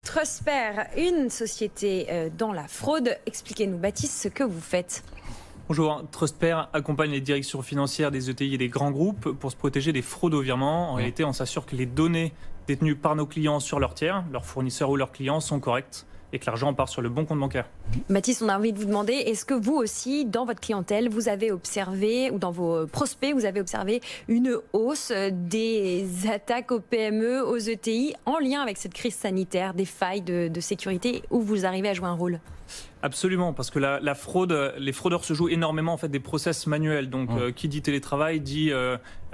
Trustpert, une société dans la fraude. Expliquez-nous, Baptiste, ce que vous faites. Bonjour, Trustpert accompagne les directions financières des ETI et des grands groupes pour se protéger des fraudes au virement. En réalité, on s'assure que les données détenues par nos clients sur leurs tiers, leurs fournisseurs ou leurs clients, sont correctes et que l'argent part sur le bon compte bancaire. Baptiste, on a envie de vous demander, est-ce que vous aussi, dans votre clientèle, vous avez observé, ou dans vos prospects, vous avez observé une hausse des attaques aux PME, aux ETI, en lien avec cette crise sanitaire, des failles de sécurité, où vous arrivez à jouer un rôle ? Absolument, parce que la fraude, les fraudeurs se jouent énormément en fait des process manuels. Donc, qui dit télétravail dit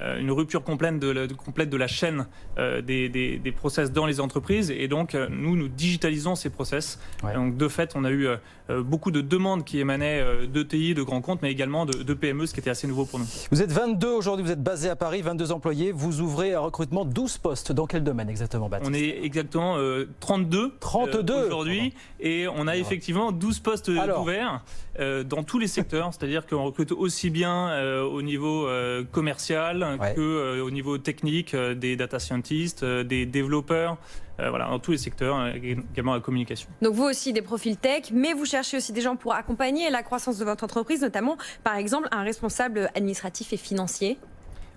une rupture complète de la chaîne des process dans les entreprises. Et donc, nous digitalisons ces process. Ouais. Donc, de fait, on a eu beaucoup de demandes qui émanaient d'ETI, de grands comptes, mais également de PME, ce qui était assez nouveau pour nous. Vous êtes 22 aujourd'hui, vous êtes basé à Paris, 22 employés. Vous ouvrez un recrutement 12 postes. Dans quel domaine exactement, Baptiste ? On est exactement 32, 32 aujourd'hui. Et on a effectivement 12 postes ouverts dans tous les secteurs. C'est-à-dire qu'on recrute aussi bien au niveau commercial qu'au niveau technique, des data scientists, des développeurs. Voilà, dans tous les secteurs, également la communication. Donc vous aussi des profils tech, mais vous cherchez aussi des gens pour accompagner la croissance de votre entreprise, notamment par exemple un responsable administratif et financier.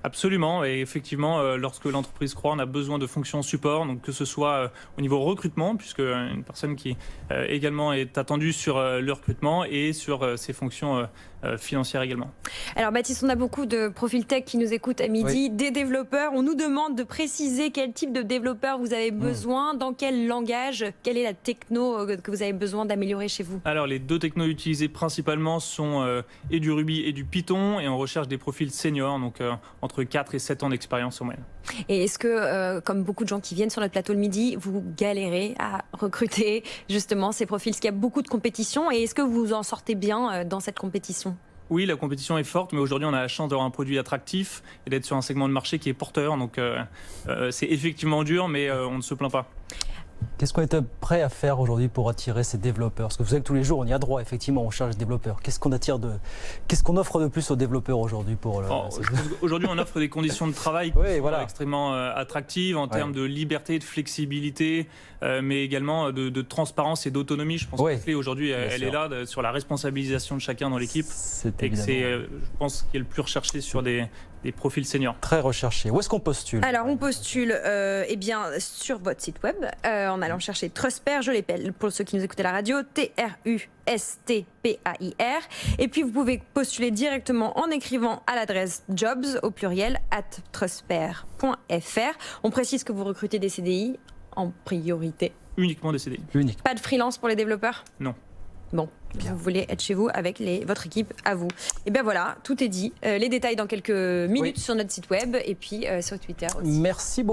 Absolument, et effectivement, lorsque l'entreprise croît, on a besoin de fonctions support, donc que ce soit au niveau recrutement, puisque une personne qui également est attendue sur le recrutement et sur ses fonctions financières également. Alors Baptiste, on a beaucoup de profils tech qui nous écoutent à midi, des développeurs. On nous demande de préciser quel type de développeur vous avez besoin, dans quel langage, quelle est la techno que vous avez besoin d'améliorer chez vous. Alors les deux technos utilisés principalement sont et du Ruby et du Python, et on recherche des profils seniors, donc entre 4 et 7 ans d'expérience en moyenne. Et est-ce que, comme beaucoup de gens qui viennent sur notre plateau le midi, vous galérez à recruter justement ces profils? Est-ce qu'il y a beaucoup de compétition et est-ce que vous en sortez bien dans cette compétition? Oui, la compétition est forte, mais aujourd'hui on a la chance d'avoir un produit attractif et d'être sur un segment de marché qui est porteur, donc c'est effectivement dur, mais on ne se plaint pas. Qu'est-ce qu'on est prêt à faire aujourd'hui pour attirer ces développeurs? Parce que vous savez que tous les jours, on y a droit, effectivement, on cherche des développeurs. Qu'est-ce qu'on offre de plus aux développeurs aujourd'hui pour Aujourd'hui, on offre des conditions de travail extrêmement attractives en termes de liberté, de flexibilité, mais également de transparence et d'autonomie. Je pense que la clé aujourd'hui, elle est là, sur la responsabilisation de chacun dans l'équipe. Et que c'est, je pense, qui est le plus recherché sur des profils seniors. Très recherché. Où est-ce qu'on postule? Alors, on postule eh bien, sur votre site web en allant chercher Trustpert, je l'appelle pour ceux qui nous écoutent à la radio, TRUSTPAIR. Et puis, vous pouvez postuler directement en écrivant à l'adresse jobs au pluriel @trustpert.fr. On précise que vous recrutez des CDI en priorité. Uniquement des CDI. Unique. Pas de freelance pour les développeurs? Non. Bon, vous voulez être chez vous avec votre équipe à vous. Et bien voilà, tout est dit. Les détails dans quelques minutes sur notre site web et puis sur Twitter aussi. Merci beaucoup.